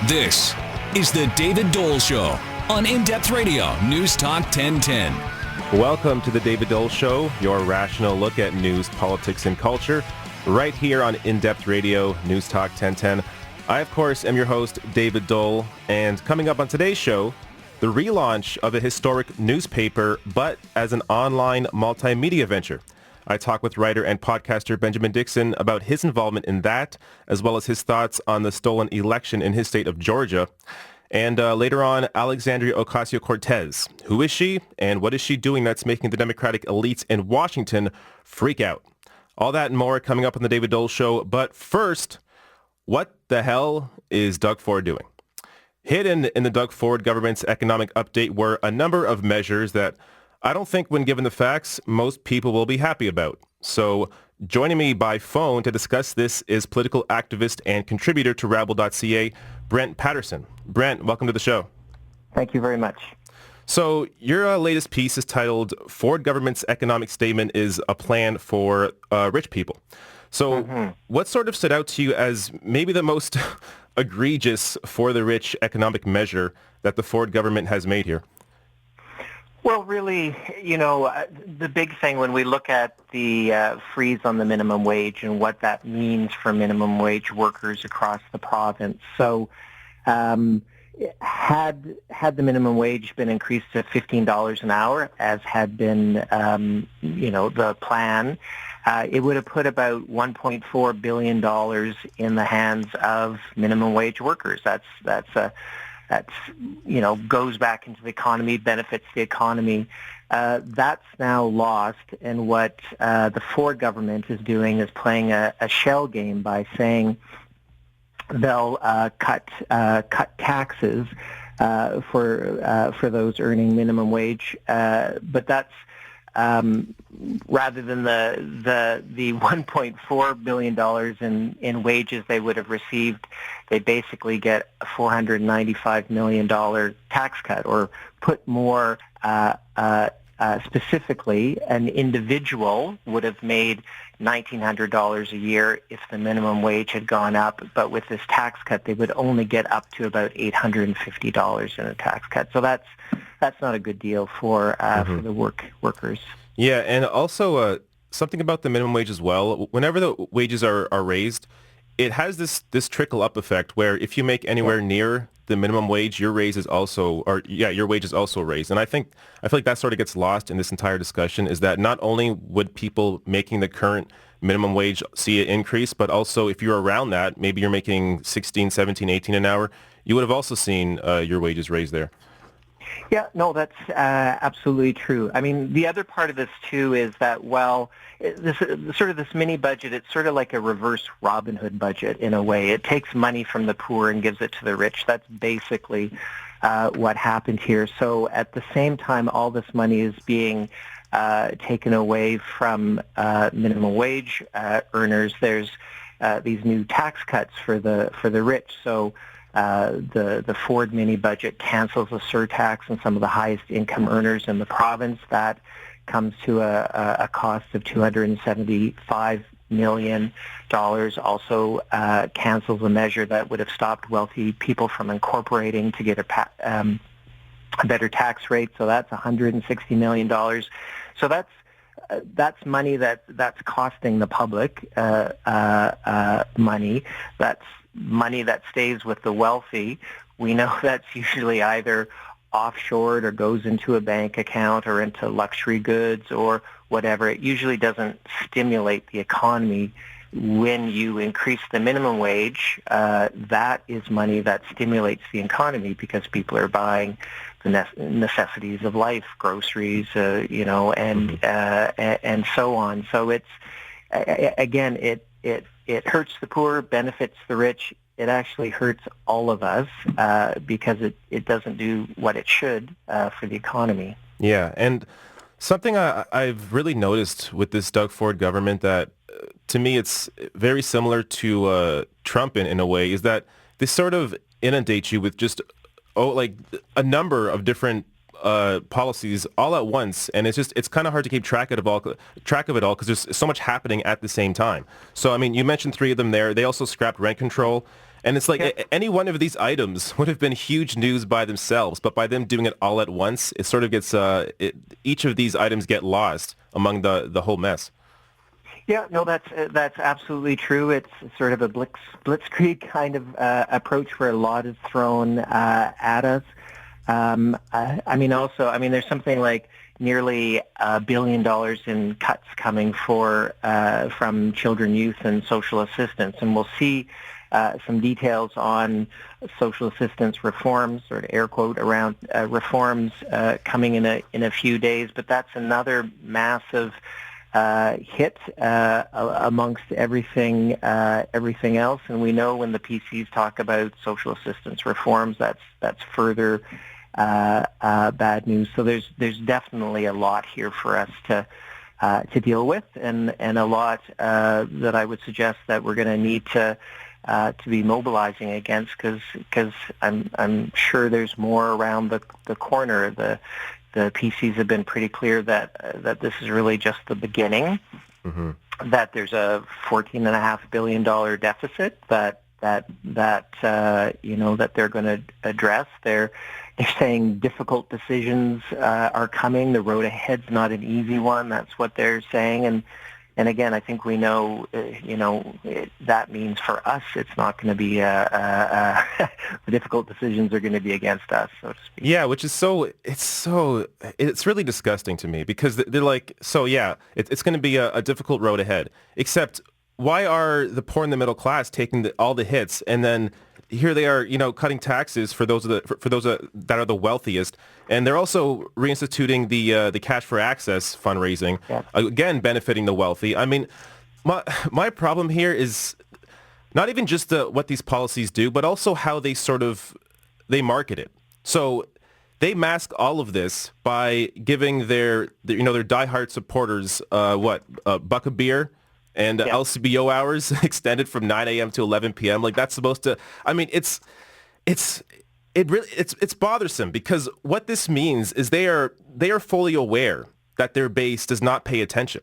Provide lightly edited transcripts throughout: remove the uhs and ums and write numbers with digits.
This is the David Doel Show on In-Depth Radio, News Talk 1010. Welcome to the David Doel Show, your rational look at news, politics, and culture, right here on In-Depth Radio, News Talk 1010. I, of course, am your host, David Doel, and coming up on today's show, the relaunch of a historic newspaper, but as an online multimedia venture. I talk with writer and podcaster Benjamin Dixon about his involvement in that, as well as his thoughts on the stolen election in his state of Georgia. And later on, Alexandria Ocasio-Cortez. Who is she, and what is she doing that's making the Democratic elites in Washington freak out? All that and more coming up on the David Doel Show. But first, what the hell is Doug Ford doing? Hidden in the Doug Ford government's economic update were a number of measures that I don't think, when given the facts, most people will be happy about. So joining me by phone to discuss this is political activist and contributor to Rabble.ca, Brent Patterson. Brent, welcome to the show. Thank you very much. So your latest piece is titled, Ford Government's Economic Statement is a Plan for Rich People. So what sort of stood out to you as maybe the most egregious for the rich economic measure that the Ford government has made here? Well, really, the big thing when we look at the freeze on the minimum wage and what that means for minimum wage workers across the province. So had the minimum wage been increased to $15 an hour, as had been, the plan, it would have put about $1.4 billion in the hands of minimum wage workers. That's goes back into the economy, benefits the economy. That's now lost, and what the Ford government is doing is playing a shell game by saying they'll cut taxes for those earning minimum wage, but that's rather than the $1.4 billion in wages they would have received, they basically get a $495 million tax cut, or put more specifically, an individual would have made $1,900 a year if the minimum wage had gone up, but with this tax cut, they would only get up to about $850 in a tax cut. So that's not a good deal for the workers. Yeah, and also something about the minimum wage as well. Whenever the wages are raised, it has this trickle up effect where if you make anywhere near the minimum wage, your wage is also raised. And I feel like that sort of gets lost in this entire discussion, is that not only would people making the current minimum wage see it increase, but also if you're around that, maybe you're making 16, 17, 18 an hour, you would have also seen your wages raised there. Yeah, no, that's absolutely true. I mean, the other part of this, too, is that, this mini budget, it's sort of like a reverse Robin Hood budget in a way. It takes money from the poor and gives it to the rich. That's basically what happened here. So at the same time, all this money is being taken away from minimum wage earners. There's these new tax cuts for the rich. So the Ford mini budget cancels a surtax on some of the highest income earners in the province. That comes to a cost of $275 million. Also cancels a measure that would have stopped wealthy people from incorporating to get a better tax rate. So that's $160 million. So that's money that's costing the public money. That's money that stays with the wealthy. We know that's usually either offshored or goes into a bank account or into luxury goods or whatever. It usually doesn't stimulate the economy. When you increase the minimum wage, that is money that stimulates the economy because people are buying the necessities of life, groceries, and so on. So it's again, it hurts the poor, benefits the rich. It actually hurts all of us because it doesn't do what it should for the economy. Yeah, and something I've really noticed with this Doug Ford government that, to me, it's very similar to Trump in a way, is that they sort of inundate you with just a number of different policies all at once, and it's kind of hard to keep track of it all because there's so much happening at the same time. So I mean, you mentioned three of them there. They also scrapped rent control, And it's like any one of these items would have been huge news by themselves, but by them doing it all at once, it sort of gets, each of these items get lost among the whole mess. Yeah, no, that's absolutely true. It's sort of a blitzkrieg kind of approach where a lot is thrown at us. There's something like nearly $1 billion in cuts coming from children, youth, and social assistance, and we'll see some details on social assistance reforms, sort of air quote around reforms coming in a few days. But that's another massive hit amongst everything else. And we know when the PCs talk about social assistance reforms, that's further bad news. So there's definitely a lot here for us to deal with, and a lot that I would suggest that we're going to need to be mobilizing against, because I'm sure there's more around the corner. The PCs have been pretty clear that this is really just the beginning. Mm-hmm. That there's a $14.5 billion deficit that they're going to address. They're saying difficult decisions are coming. The road ahead's not an easy one. That's what they're saying. And again, I think we know, that means for us, it's not going to be the difficult decisions are going to be against us, so to speak. Yeah, which is it's really disgusting to me, because they're like, it's going to be a difficult road ahead. Except, why are the poor and the middle class taking all the hits, and then here they are, cutting taxes for those that are the wealthiest, and they're also reinstituting the Cash for Access fundraising, again benefiting the wealthy. I mean, my problem here is not even just what these policies do, but also how they market it. So they mask all of this by giving their diehard supporters a buck of beer. And LCBO hours extended from 9 a.m. to 11 p.m. Like, that's supposed to, I mean, it's bothersome, because what this means is they are fully aware that their base does not pay attention.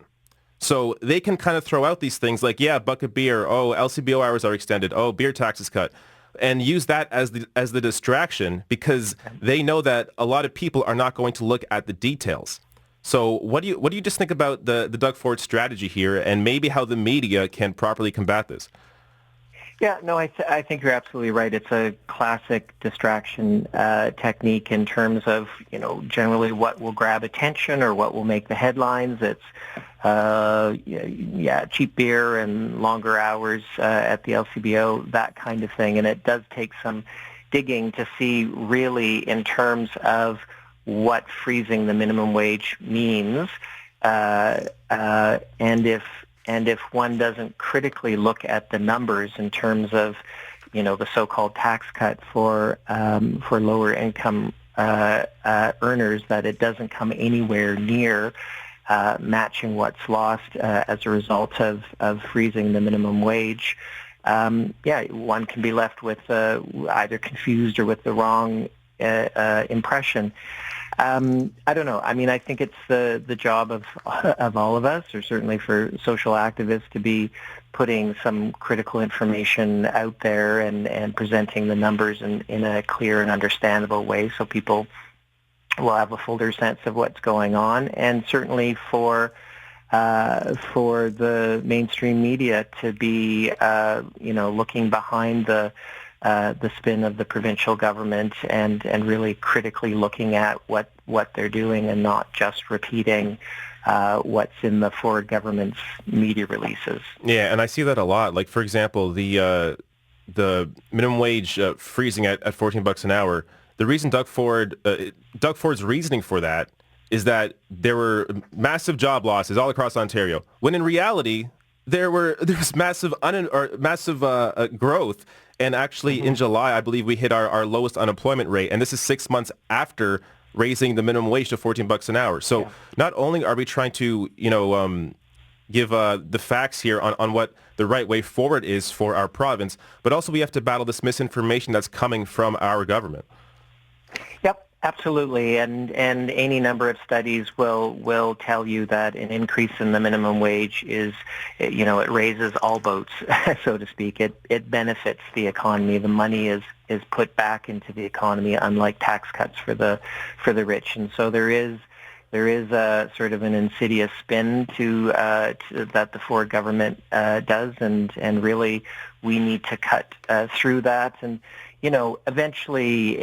So they can kind of throw out these things like, buck of beer, LCBO hours are extended, beer tax is cut, and use that as the distraction, because they know that a lot of people are not going to look at the details. So what do you just think about the Doug Ford strategy here, and maybe how the media can properly combat this? Yeah, no, I think you're absolutely right. It's a classic distraction technique in terms of, generally what will grab attention or what will make the headlines. It's, cheap beer and longer hours at the LCBO, that kind of thing. And it does take some digging to see really in terms of what freezing the minimum wage means, and if one doesn't critically look at the numbers in terms of, the so-called tax cut for lower income earners, that it doesn't come anywhere near matching what's lost as a result of freezing the minimum wage. One can be left with either confused or with the wrong impression. I don't know. I mean, I think it's the job of all of us, or certainly for social activists, to be putting some critical information out there and presenting the numbers in a clear and understandable way, so people will have a fuller sense of what's going on. And certainly for the mainstream media to be, looking behind the spin of the provincial government and really critically looking at what they're doing, and not just repeating what's in the Ford government's media releases. Yeah, and I see that a lot. Like, for example, the minimum wage freezing at $14 an hour. The reason Doug Ford's reasoning for that is that there were massive job losses all across Ontario, when in reality there was massive growth. And actually, in July, I believe we hit our lowest unemployment rate, and this is 6 months after raising the minimum wage to $14 an hour. So not only are we trying to, give the facts here on what the right way forward is for our province, but also we have to battle this misinformation that's coming from our government. Yep, Absolutely, and any number of studies will tell you that an increase in the minimum wage is, it raises all boats, so to speak. It benefits the economy. The money is put back into the economy, unlike tax cuts for the rich. And so there is a sort of an insidious spin to that the Ford government does, and really we need to cut through that. And eventually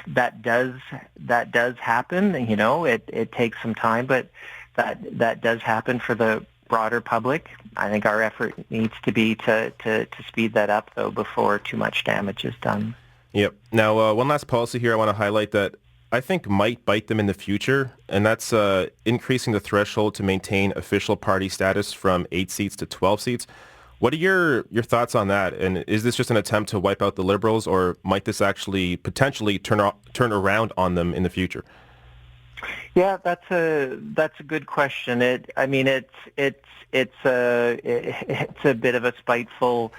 that does happen. It takes some time, but that does happen for the broader public. I think our effort needs to be to speed that up, though, before too much damage is done. Yep. Now, one last policy here I want to highlight that I think might bite them in the future, and that's increasing the threshold to maintain official party status from 8 seats to 12 seats. What are your thoughts on that? And is this just an attempt to wipe out the Liberals, or might this actually potentially turn around on them in the future? Yeah, that's a good question. It's a bit of a spiteful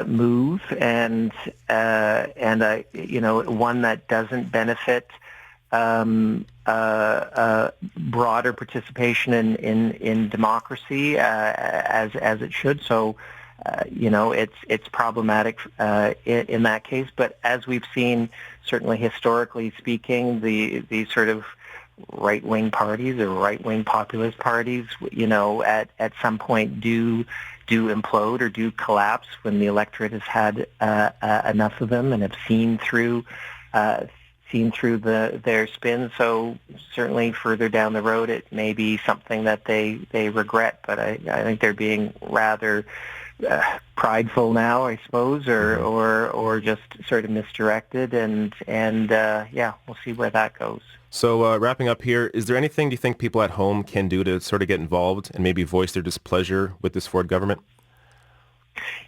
move, and one that doesn't benefit broader participation in democracy as it should. So it's problematic in that case. But as we've seen, certainly historically speaking, the sort of right-wing parties or right-wing populist parties, at some point do implode or do collapse when the electorate has had enough of them and have seen through their spin. So certainly further down the road, it may be something that they regret. But I think they're being rather prideful now, I suppose, or just sort of misdirected. And we'll see where that goes. So wrapping up here, is there anything do you think people at home can do to sort of get involved and maybe voice their displeasure with this Ford government?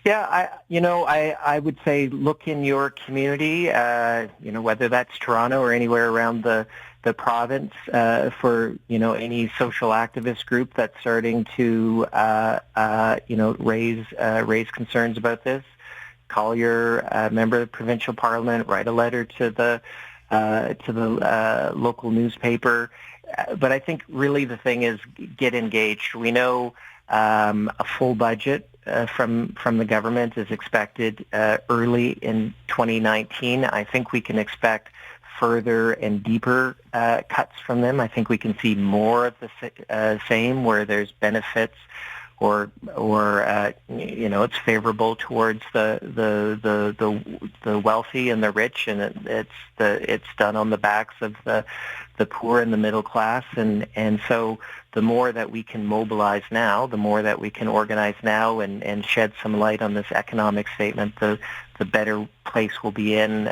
Yeah, I would say look in your community, whether that's Toronto or anywhere around the province, for any social activist group that's starting to raise concerns about this. Call your member of the provincial parliament, write a letter to the local newspaper. But I think really the thing is get engaged. We know a full budget from the government is expected early in 2019. I think we can expect further and deeper cuts from them. I think we can see more of the same, where there's benefits or it's favorable towards the wealthy and the rich, and it's done on the backs of the poor and the middle class, and so the more that we can mobilize now, the more that we can organize now and shed some light on this economic statement, the better place we'll be in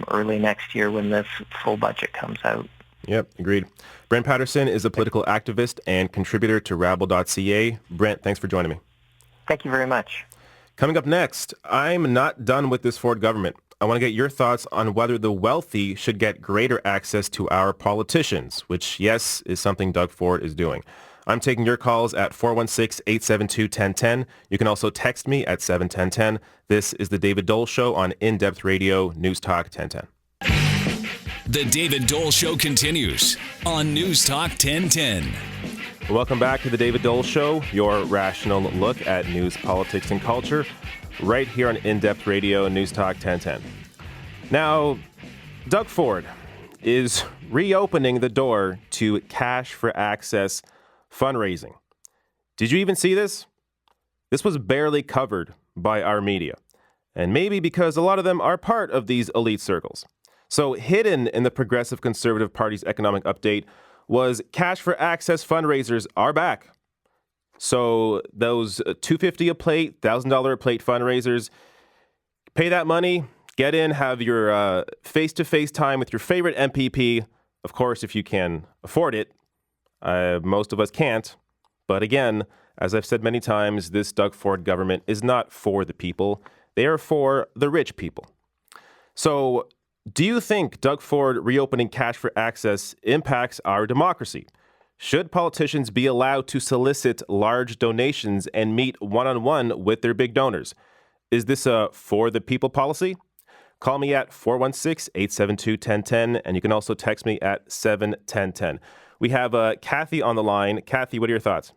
early next year when this full budget comes out. Yep, agreed. Brent Patterson is a political activist and contributor to Rabble.ca. Brent, thanks for joining me. Thank you very much. Coming up next, I'm not done with this Ford government. I want to get your thoughts on whether the wealthy should get greater access to our politicians, which, yes, is something Doug Ford is doing. I'm taking your calls at 416-872-1010. You can also text me at 71010. This is The David Doel Show on In-Depth Radio, News Talk 1010. The David Doel Show continues on News Talk 1010. Welcome back to The David Doel Show, your rational look at news, politics, and culture, right here on In-Depth Radio, News Talk 1010. Now, Doug Ford is reopening the door to cash for access fundraising. Did you even see this? This was barely covered by our media, and maybe because a lot of them are part of these elite circles. So hidden in the Progressive Conservative Party's economic update was cash for access fundraisers are back. So those $250 a plate, $1,000 a plate fundraisers, pay that money, get in, have your face-to-face time with your favorite MPP. Of course, if you can afford it. Most of us can't. But again, as I've said many times, this Doug Ford government is not for the people. They are for the rich people. So do you think Doug Ford reopening cash for access impacts our democracy? Should politicians be allowed to solicit large donations and meet one-on-one with their big donors? Is this a for the people policy? Call me at 416-872-1010, and you can also text me at 71010. We have Kathy on the line. Kathy, what are your thoughts?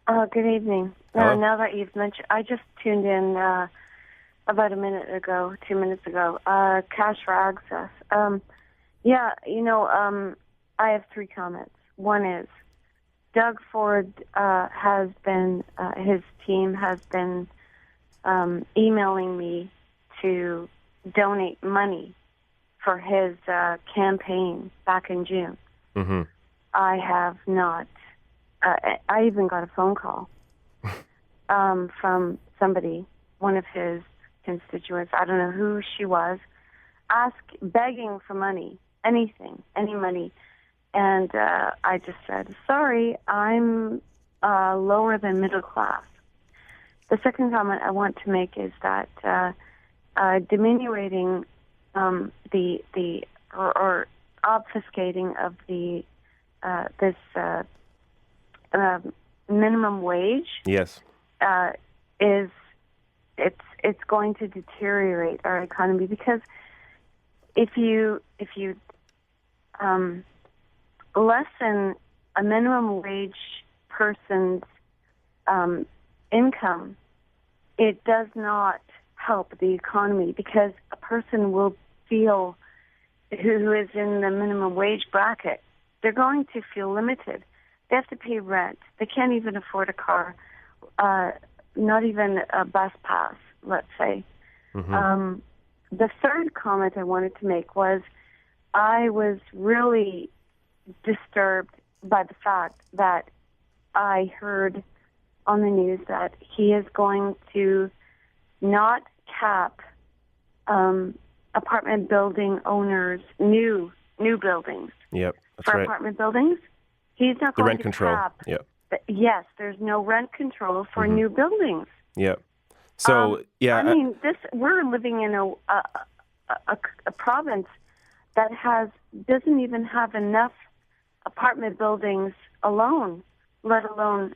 Good evening. Now that you've mentioned, I just tuned in about 2 minutes ago. Cash for access. I have 3 comments. One is Doug Ford has been, his team has been emailing me to donate money for his campaign back in June. Mm-hmm. I have not. I even got a phone call from somebody, one of his constituents. I don't know who she was, begging for money, anything, any money. And I just said, sorry, I'm lower than middle class. The second comment I want to make is that diminuting or obfuscating of this minimum wage. Yes. It's going to deteriorate our economy, because if you lessen a minimum wage person's income, it does not help the economy, because a person will feel, who is in the minimum wage bracket, they're going to feel limited. They have to pay rent. They can't even afford a car, not even a bus pass, let's say. Mm-hmm. The third comment I wanted to make was I was really disturbed by the fact that I heard on the news that he is going to not cap apartment building owners, new buildings. Yep, that's for right. apartment buildings. He's not The going rent to control. cap. Yep. Yes, there's no rent control for new buildings. Yep. So we're living in a province that doesn't even have enough apartment buildings alone, let alone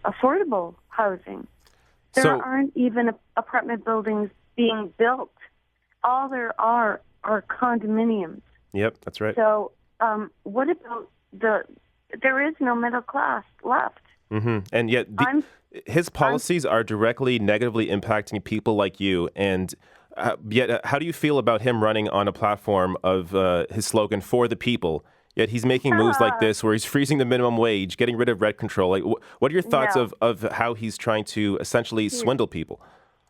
affordable housing. There aren't even apartment buildings being built. All there are condominiums. Yep, that's right. So what about there is no middle class left. Mm-hmm. And yet his policies are directly negatively impacting people like you. And yet, how do you feel about him running on a platform of his slogan, for the people? Yet he's making moves like this where he's freezing the minimum wage, getting rid of rent control. Like, what are your thoughts of how he's trying to essentially swindle people?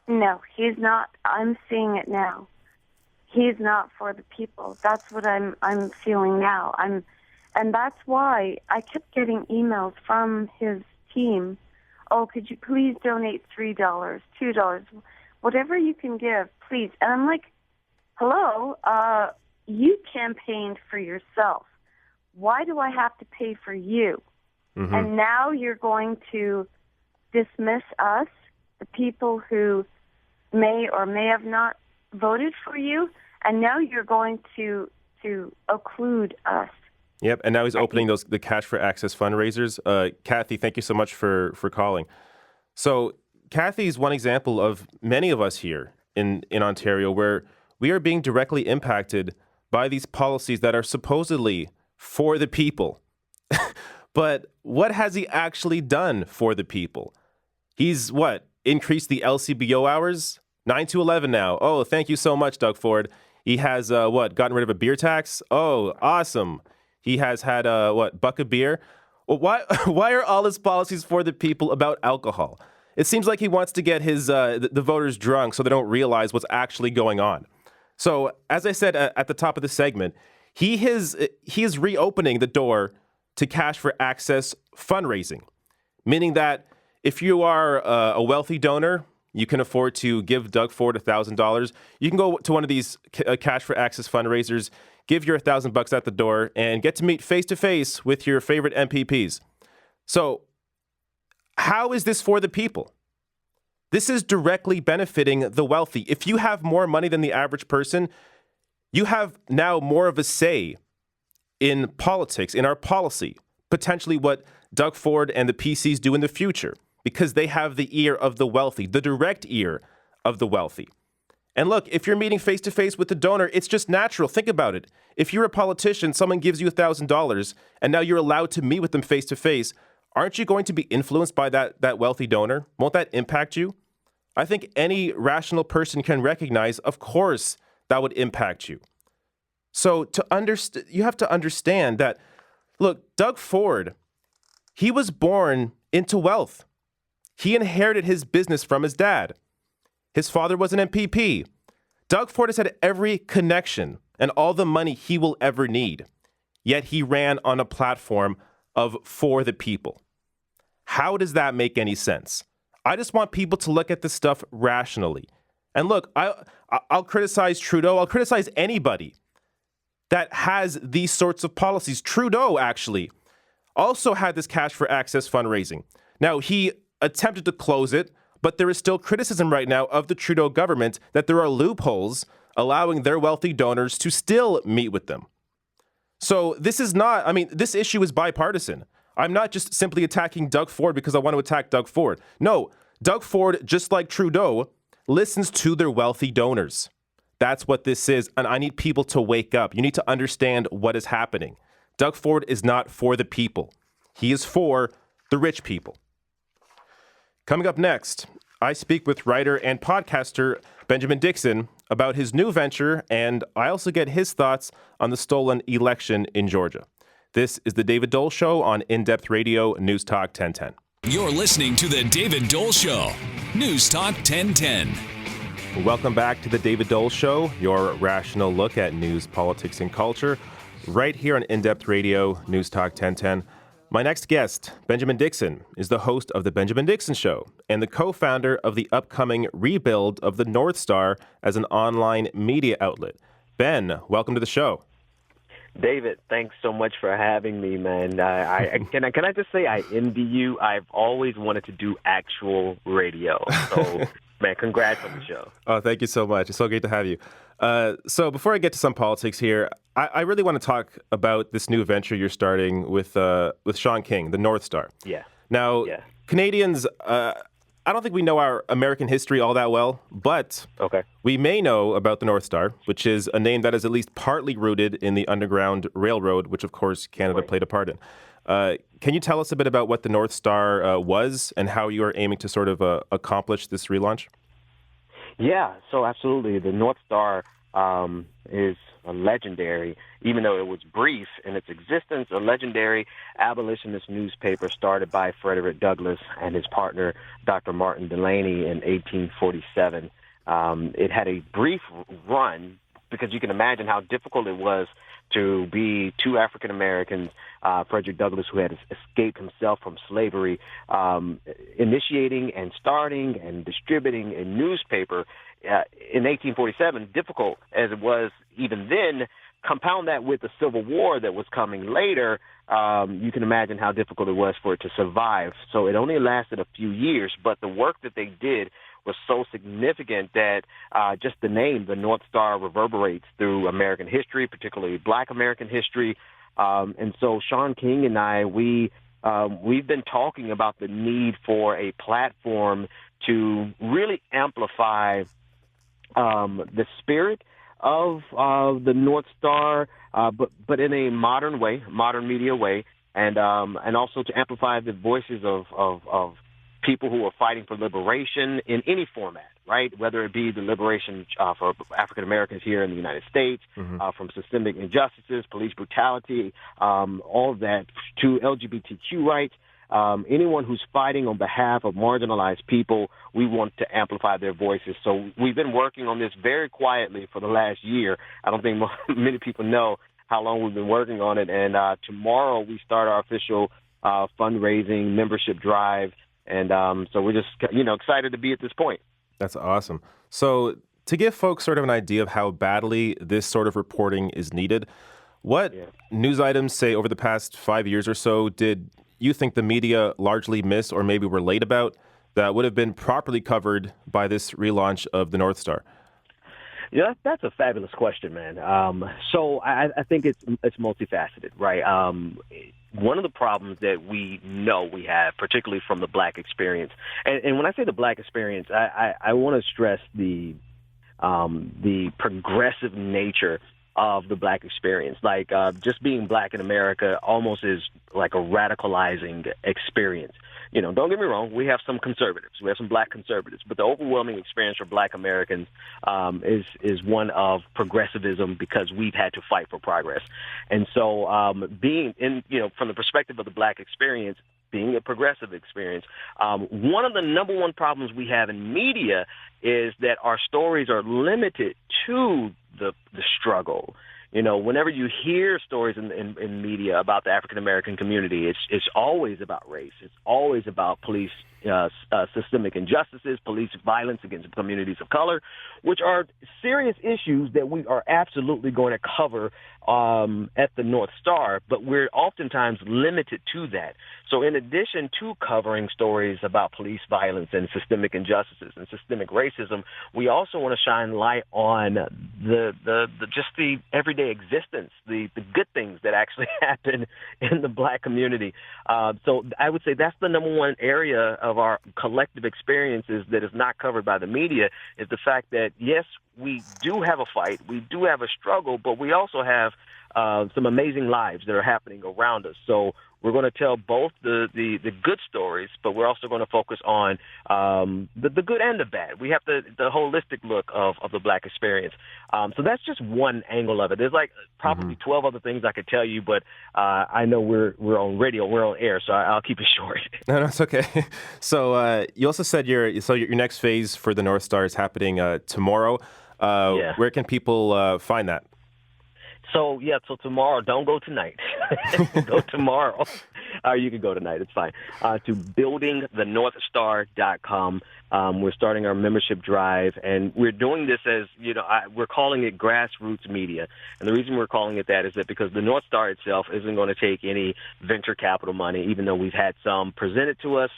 No, he's not. I'm seeing it now. He's not for the people. That's what I'm feeling now. And that's why I kept getting emails from his team. Oh, could you please donate $3, $2, whatever you can give, please. And I'm like, hello, you campaigned for yourself. Why do I have to pay for you? Mm-hmm. And now you're going to dismiss us, the people who may or may have not voted for you, and now you're going to occlude us. Yep, and now he's opening the Cash for Access fundraisers. Kathy, thank you so much for calling. So Kathy's one example of many of us here in Ontario where we are being directly impacted by these policies that are supposedly for the people. But what has he actually done for the people? He's increased the LCBO hours? 9 to 11 now. Oh, thank you so much, Doug Ford. He has, gotten rid of a beer tax? Oh, awesome. He has had, buck of beer? Well, why are all his policies for the people about alcohol? It seems like he wants to get his the voters drunk so they don't realize what's actually going on. So, as I said at the top of the segment, he is reopening the door to Cash for Access fundraising, meaning that if you are a wealthy donor, you can afford to give Doug Ford $1,000. You can go to one of these Cash for Access fundraisers, give your $1,000 at the door, and get to meet face-to-face with your favorite MPPs. So how is this for the people? This is directly benefiting the wealthy. If you have more money than the average person, you have now more of a say in politics, in our policy, potentially what Doug Ford and the PCs do in the future, because they have the ear of the wealthy, the direct ear of the wealthy. And look, if you're meeting face-to-face with the donor, it's just natural. Think about it. If you're a politician, someone gives you $1,000, and now you're allowed to meet with them face-to-face, aren't you going to be influenced by that wealthy donor? Won't that impact you? I think any rational person can recognize, of course, that would impact you. So you have to understand that, look, Doug Ford, he was born into wealth. He inherited his business from his dad. His father was an MPP. Doug Ford has had every connection and all the money he will ever need. Yet he ran on a platform of for the people. How does that make any sense? I just want people to look at this stuff rationally. And look, I'll criticize Trudeau. I'll criticize anybody that has these sorts of policies. Trudeau, actually, also had this Cash for Access fundraising. Now, he attempted to close it, but there is still criticism right now of the Trudeau government that there are loopholes allowing their wealthy donors to still meet with them. So this issue is bipartisan. I'm not just simply attacking Doug Ford because I want to attack Doug Ford. No, Doug Ford, just like Trudeau, listens to their wealthy donors. That's what this is, and I need people to wake up. You need to understand what is happening. Doug Ford is not for the people. He is for the rich people. Coming up next, I speak with writer and podcaster Benjamin Dixon about his new venture, and I also get his thoughts on the stolen election in Georgia. This is The David Doel Show on In-Depth Radio, News Talk 1010. You're listening to The David Doel Show, News Talk 1010. Welcome back to The David Doel Show, your rational look at news, politics, and culture, right here on In-Depth Radio, News Talk 1010. My next guest, Benjamin Dixon, is the host of The Benjamin Dixon Show and the co-founder of the upcoming rebuild of the North Star as an online media outlet. Ben, welcome to the show. David, thanks so much for having me, man. Can I just say I envy you? I've always wanted to do actual radio. So, man, congrats on the show. Oh, thank you so much. It's so great to have you. So before I get to some politics here, I really want to talk about this new venture you're starting with Sean King, the North Star. Yeah. Now, Canadians, I don't think we know our American history all that well, but we may know about the North Star, which is a name that is at least partly rooted in the Underground Railroad, which, of course, Canada played a part in. Can you tell us a bit about what the North Star was and how you are aiming to sort of accomplish this relaunch? Yeah, so absolutely. The North Star is a legendary, even though it was brief in its existence, a legendary abolitionist newspaper started by Frederick Douglass and his partner, Dr. Martin Delany, in 1847. It had a brief run because you can imagine how difficult it was to be two African Americans, Frederick Douglass, who had escaped himself from slavery, initiating and starting and distributing a newspaper in 1847, difficult as it was even then. Compound that with the Civil War that was coming later, you can imagine how difficult it was for it to survive. So it only lasted a few years, but the work that they did was so significant that just the name, the North Star, reverberates through American history, particularly Black American history. And so Sean King and I, we've been talking about the need for a platform to really amplify the spirit of the North Star, but in a modern way, modern media way, and also to amplify the voices of people who are fighting for liberation in any format, right? Whether it be the liberation for African Americans here in the United States, from systemic injustices, police brutality, all of that, to LGBTQ rights. Anyone who's fighting on behalf of marginalized people, we want to amplify their voices. So we've been working on this very quietly for the last year. I don't think many people know how long we've been working on it. And tomorrow we start our official fundraising membership drive. And so we're just, excited to be at this point. That's awesome. So to give folks sort of an idea of how badly this sort of reporting is needed, what news items, say, over the past 5 years or so, did you think the media largely miss or maybe were late about that would have been properly covered by this relaunch of the North Star? Yeah, that's a fabulous question, man. So I think it's multifaceted, right? One of the problems that we know we have, particularly from the Black experience, and when I say the Black experience, I want to stress the the progressive nature of the Black experience. Like just being Black in America almost is like a radicalizing experience. You know, don't get me wrong, we have some conservatives, we have some Black conservatives, but the overwhelming experience for Black Americans is one of progressivism because we've had to fight for progress. And so being in, you know, from the perspective of the Black experience, being a progressive experience, one of the number one problems we have in media is that our stories are limited to the struggle. You know, whenever you hear stories in media about the African American community, it's always about race. It's always about police systemic injustices, police violence against communities of color, which are serious issues that we are absolutely going to cover at the North Star, but we're oftentimes limited to that. So in addition to covering stories about police violence and systemic injustices and systemic racism, we also want to shine light on just the everyday existence, the good things that actually happen in the Black community. So I would say that's the number one area of our collective experiences that is not covered by the media, is the fact that, yes, we do have a fight, we do have a struggle, but we also have some amazing lives that are happening around us. So we're going to tell both the good stories, but we're also going to focus on the good and the bad. We have the holistic look of the Black experience. So that's just one angle of it. There's like probably 12 other things I could tell you, but I know we're on radio, we're on air, so I'll keep it short. No, it's okay. So you also said your next phase for the North Star is happening tomorrow. Where can people find that? So tomorrow, don't go tonight. Go tomorrow. You can go tonight. It's fine. To buildingthenorthstar.com. We're starting our membership drive, and we're doing this as, you know, we're calling it grassroots media. And the reason we're calling it that is that because the North Star itself isn't going to take any venture capital money, even though we've had some presented to us.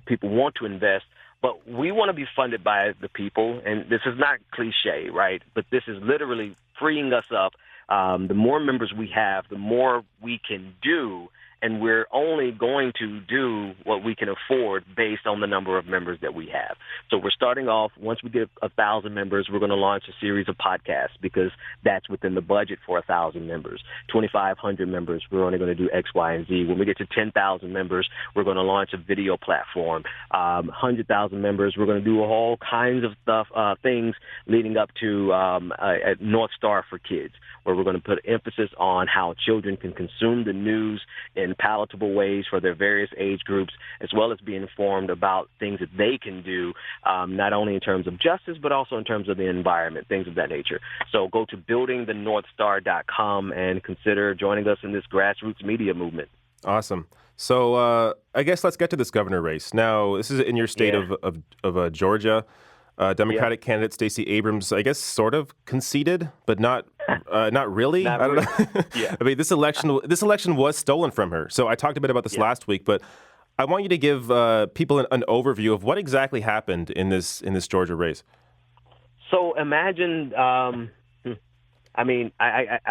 People want to invest. But we want to be funded by the people, and this is not cliche, right? But this is literally freeing us up. The more members we have, the more we can do, and we're only going to do what we can afford based on the number of members that we have. So we're starting off, once we get 1,000 members, we're going to launch a series of podcasts because that's within the budget for 1,000 members. 2,500 members, we're only going to do X, Y, and Z. When we get to 10,000 members, we're going to launch a video platform. 100,000 members, we're going to do all kinds of stuff, things leading up to a North Star for Kids, where we're going to put emphasis on how children can consume the news in palatable ways for their various age groups, as well as be informed about things that they can do, not only in terms of justice, but also in terms of the environment, things of that nature. So go to buildingthenorthstar.com and consider joining us in this grassroots media movement. Awesome. So I guess let's get to this governor race. Now, this is in your state of Georgia. Democratic candidate Stacey Abrams, I guess, sort of conceded, but not really. I don't know. I mean, this election was stolen from her. So I talked a bit about this last week, but I want you to give people an overview of what exactly happened in this Georgia race. So imagine, I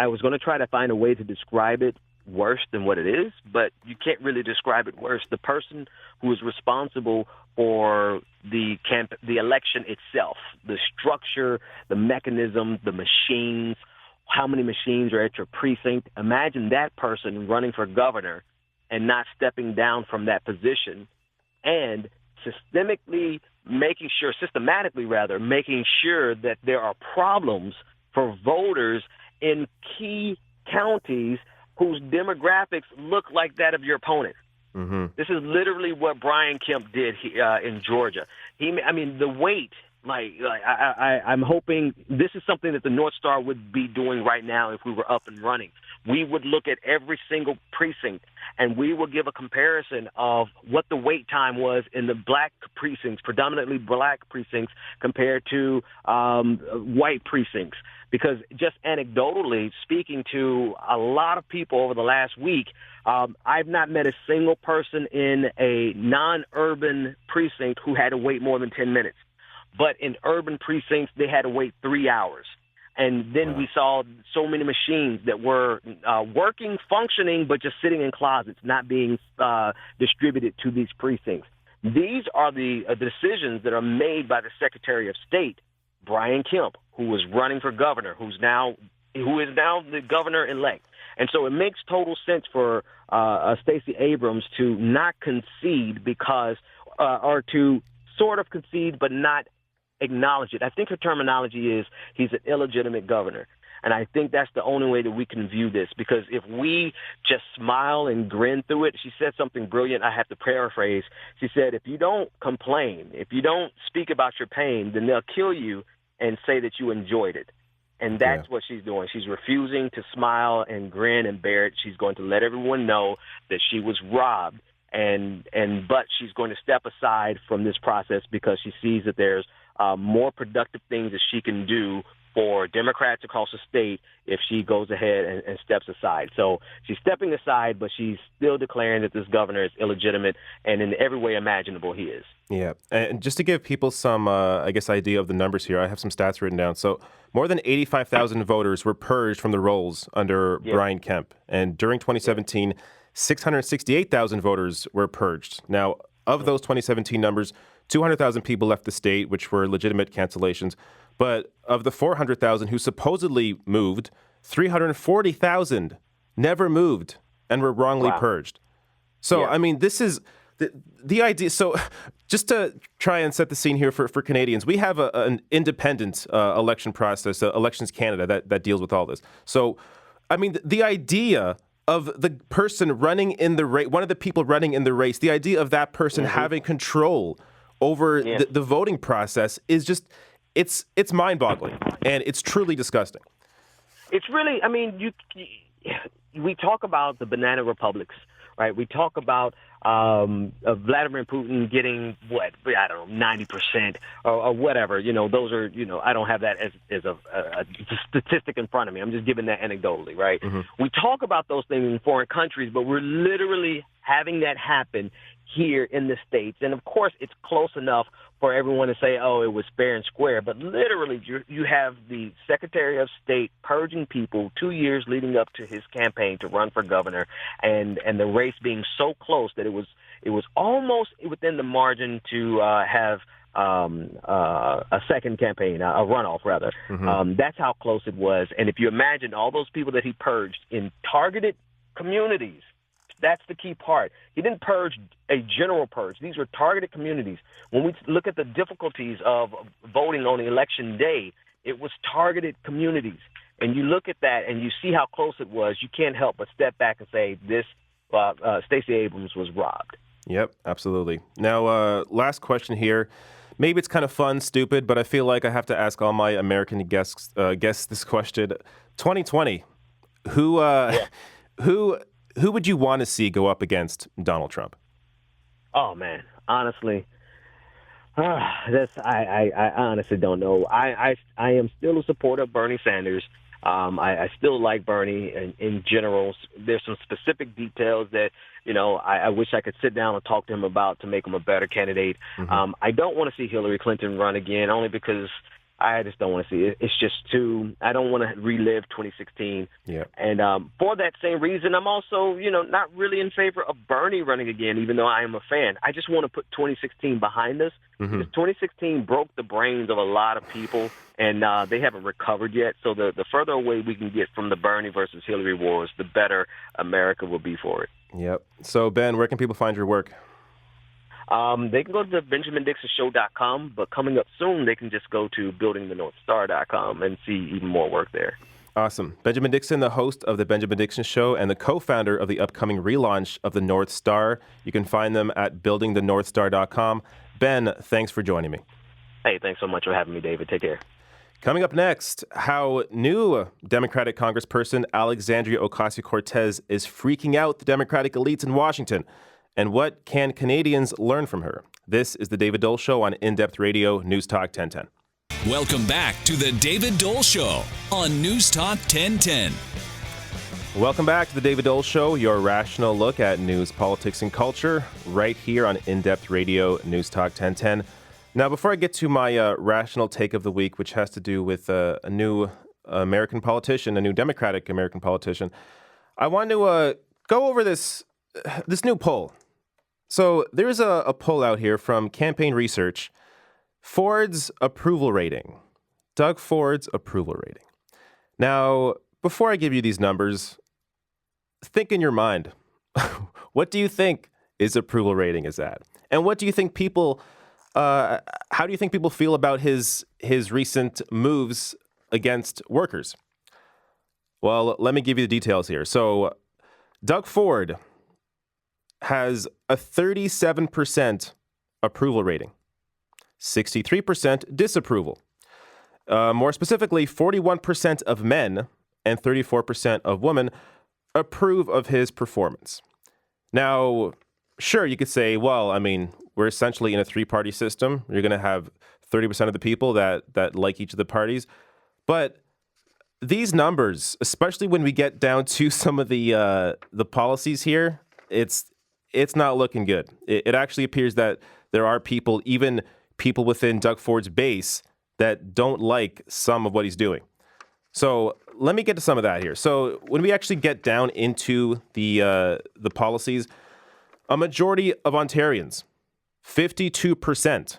was going to try to find a way to describe it worse than what it is, but you can't really describe it worse. The person who is responsible for the election itself, the structure, the mechanism, the machines, how many machines are at your precinct. Imagine that person running for governor and not stepping down from that position and systematically making sure that there are problems for voters in key counties whose demographics look like that of your opponent. Mm-hmm. This is literally what Brian Kemp did in Georgia. The weight, I'm hoping this is something that the North Star would be doing right now if we were up and running. We would look at every single precinct, and we will give a comparison of what the wait time was in the black precincts, predominantly black precincts, compared to white precincts. Because just anecdotally, speaking to a lot of people over the last week, I've not met a single person in a non-urban precinct who had to wait more than 10 minutes. But in urban precincts, they had to wait 3 hours. And then we saw so many machines that were working, functioning, but just sitting in closets, not being distributed to these precincts. These are the decisions that are made by the Secretary of State Brian Kemp, who was running for governor, who is now the governor-elect. And so it makes total sense for Stacey Abrams to not concede or to sort of concede but not acknowledge it. I think her terminology is he's an illegitimate governor. And I think that's the only way that we can view this, because if we just smile and grin through it, she said something brilliant. I have to paraphrase. She said, if you don't complain, if you don't speak about your pain, then they'll kill you and say that you enjoyed it. And that's what she's doing. She's refusing to smile and grin and bear it. She's going to let everyone know that she was robbed, but she's going to step aside from this process because she sees that there's more productive things that she can do for Democrats across the state if she goes ahead and steps aside. So she's stepping aside, but she's still declaring that this governor is illegitimate, and in every way imaginable he is. Yeah, and just to give people some, idea of the numbers here, I have some stats written down. So more than 85,000 voters were purged from the rolls under Brian Kemp. And during 2017, 668,000 voters were purged. Now, of those 2017 numbers, 200,000 people left the state, which were legitimate cancellations. But of the 400,000 who supposedly moved, 340,000 never moved and were wrongly purged. So, I mean, this is the idea. So just to try and set the scene here for Canadians, we have an independent election process, Elections Canada, that deals with all this. So, I mean, the idea of the person running in the race, one of the people running in the race, the idea of that person having control over the voting process is just, it's mind-boggling, and it's truly disgusting. It's really, I mean, we talk about the banana republics, right? We talk about Vladimir Putin getting, 90% or whatever. Those are, I don't have that as a statistic in front of me. I'm just giving that anecdotally, right? Mm-hmm. We talk about those things in foreign countries, but we're literally having that happen here in the States. And, of course, it's close enough for everyone to say, oh, it was fair and square. But literally, you have the Secretary of State purging people 2 years leading up to his campaign to run for governor, and the race being so close that it was almost within the margin to have a second campaign, a runoff, rather. Mm-hmm. That's how close it was. And if you imagine all those people that he purged in targeted communities, that's the key part. He didn't purge a general purge. These were targeted communities. When we look at the difficulties of voting on election day, it was targeted communities. And you look at that and you see how close it was, you can't help but step back and say this Stacey Abrams was robbed. Yep, absolutely. Now, last question here. Maybe it's kind of fun, stupid, but I feel like I have to ask all my American guests this question. 2020, who would you want to see go up against Donald Trump? Oh man, honestly, I honestly don't know. I am still a supporter of Bernie Sanders. I still like Bernie in general. There's some specific details that, I wish I could sit down and talk to him about to make him a better candidate. Mm-hmm. I don't want to see Hillary Clinton run again, only because I just don't want to see it. It's just I don't want to relive 2016. Yeah. And for that same reason, I'm also, not really in favor of Bernie running again, even though I am a fan. I just want to put 2016 behind us. Mm-hmm. Because 2016 broke the brains of a lot of people, and they haven't recovered yet. So the further away we can get from the Bernie versus Hillary wars, the better America will be for it. Yep. So, Ben, where can people find your work? They can go to BenjaminDixonShow.com, but coming up soon, they can just go to BuildingTheNorthStar.com and see even more work there. Awesome. Benjamin Dixon, the host of The Benjamin Dixon Show and the co-founder of the upcoming relaunch of The North Star. You can find them at BuildingTheNorthStar.com. Ben, thanks for joining me. Hey, thanks so much for having me, David. Take care. Coming up next, how new Democratic Congressperson Alexandria Ocasio-Cortez is freaking out the Democratic elites in Washington. And what can Canadians learn from her? This is The David Doel Show on In-Depth Radio, News Talk 1010. Welcome back to The David Doel Show on News Talk 1010. Welcome back to The David Doel Show, your rational look at news, politics, and culture, right here on In-Depth Radio, News Talk 1010. Now, before I get to my rational take of the week, which has to do with a new American politician, a new Democratic American politician, I want to go over this new poll. So there's a poll out here from Campaign Research. Ford's approval rating Doug Ford's approval rating. Now, before I give you these numbers, think in your mind. What do you think his approval rating is at? And what do you think people, how do you think people feel about his recent moves against workers? Well, let me give you the details here. So, Doug Ford has a 37% approval rating, 63% disapproval. More specifically, 41% of men and 34% of women approve of his performance. Now, sure, you could say, well, I mean, we're essentially in a three-party system. You're going to have 30% of the people that like each of the parties. But these numbers, especially when we get down to some of the policies here, it's not looking good. It actually appears that there are people, even people within Doug Ford's base, that don't like some of what he's doing. So let me get to some of that here. So when we actually get down into the policies, a majority of Ontarians, 52%,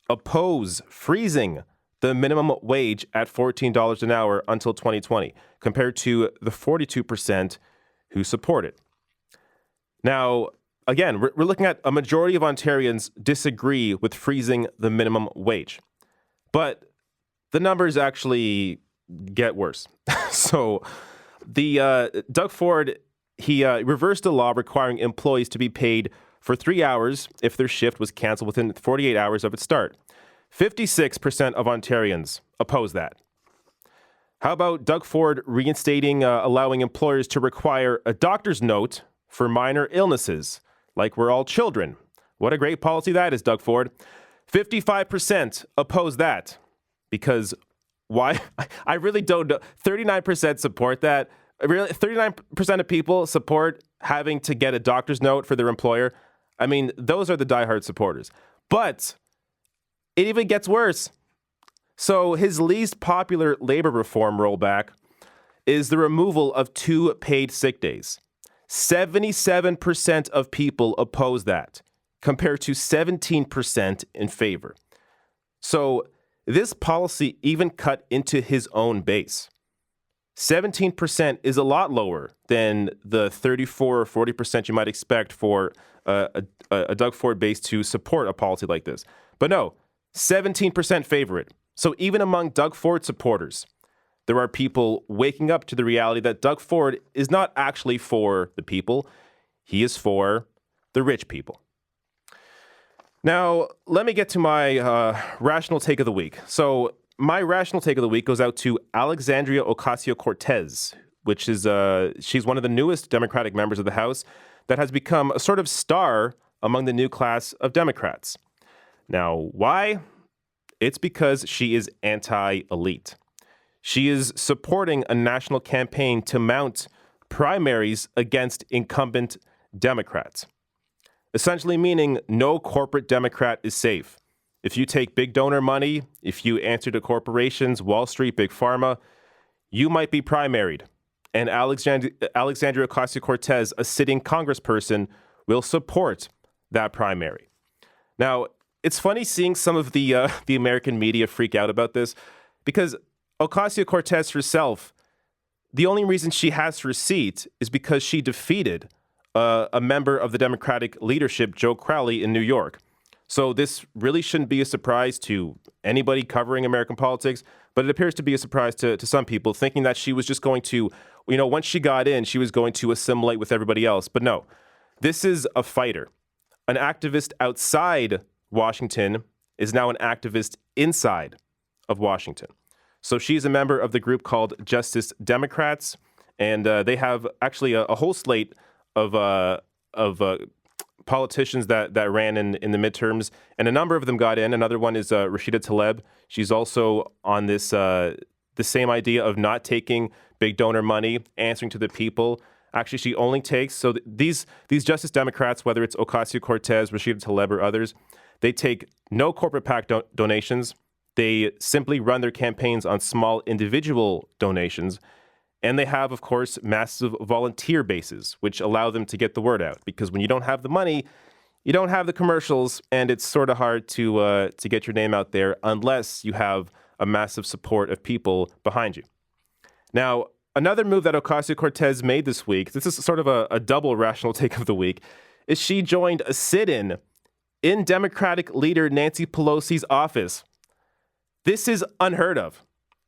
oppose freezing the minimum wage at $14 an hour until 2020, compared to the 42% who support it. Now, again, we're looking at a majority of Ontarians disagree with freezing the minimum wage. But the numbers actually get worse. So the Doug Ford, he reversed a law requiring employees to be paid for 3 hours if their shift was canceled within 48 hours of its start. 56% of Ontarians oppose that. How about Doug Ford reinstating allowing employers to require a doctor's note for minor illnesses, like we're all children? What a great policy that is, Doug Ford. 55% oppose that. Because why? I really don't know. 39% support that. Really, 39% of people support having to get a doctor's note for their employer. I mean, those are the diehard supporters. But it even gets worse. So his least popular labor reform rollback is the removal of 2 paid sick days. 77% of people oppose that, compared to 17% in favor. So this policy even cut into his own base. 17% is a lot lower than the 34 or 40% you might expect for a Doug Ford base to support a policy like this. But no, 17% favor it. So even among Doug Ford supporters, there are people waking up to the reality that Doug Ford is not actually for the people. He is for the rich people. Now, let me get to my rational take of the week. So my rational take of the week goes out to Alexandria Ocasio-Cortez, which is she's one of the newest Democratic members of the House that has become a sort of star among the new class of Democrats. Now, why? It's because she is anti-elite. She is supporting a national campaign to mount primaries against incumbent Democrats, essentially meaning no corporate Democrat is safe. If you take big donor money, if you answer to corporations, Wall Street, Big Pharma, you might be primaried. And Alexandria Ocasio-Cortez, a sitting congressperson, will support that primary. Now, it's funny seeing some of the American media freak out about this, because Ocasio-Cortez herself, the only reason she has her seat is because she defeated a member of the Democratic leadership, Joe Crowley, in New York. So this really shouldn't be a surprise to anybody covering American politics, but it appears to be a surprise to some people, thinking that she was just going to, once she got in, she was going to assimilate with everybody else. But no, this is a fighter. An activist outside Washington is now an activist inside of Washington. So she's a member of the group called Justice Democrats, and they have actually a whole slate of politicians that ran in the midterms, and a number of them got in. Another one is Rashida Tlaib. She's also on this the same idea of not taking big donor money, answering to the people. Actually, she only takes, so these Justice Democrats, whether it's Ocasio-Cortez, Rashida Tlaib, or others, they take no corporate PAC donations. They simply run their campaigns on small individual donations. And they have, of course, massive volunteer bases, which allow them to get the word out. Because when you don't have the money, you don't have the commercials, and it's sort of hard to get your name out there unless you have a massive support of people behind you. Now, another move that Ocasio-Cortez made this week, this is sort of a double rational take of the week, is she joined a sit-in in Democratic leader Nancy Pelosi's office. This is unheard of.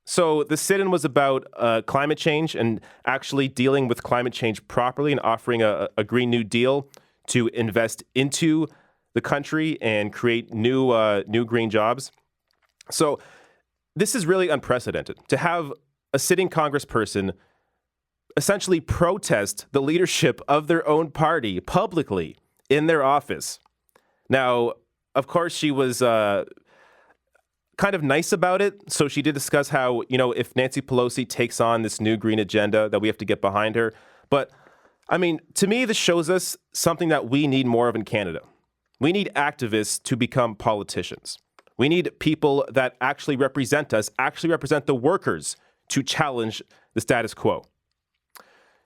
So the sit-in was about climate change and actually dealing with climate change properly and offering a Green New Deal to invest into the country and create new green jobs. So this is really unprecedented to have a sitting congressperson essentially protest the leadership of their own party publicly in their office. Now, of course, she was kind of nice about it. So she did discuss how, if Nancy Pelosi takes on this new green agenda, that we have to get behind her. But, I mean, to me, this shows us something that we need more of in Canada. We need activists to become politicians. We need people that actually represent us, actually represent the workers, to challenge the status quo.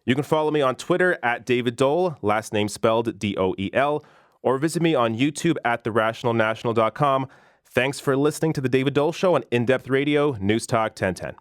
You can follow me on Twitter at David Doel, last name spelled Doel, or visit me on YouTube at therationalnational.com. Thanks for listening to The David Doel Show on In-Depth Radio, News Talk 1010.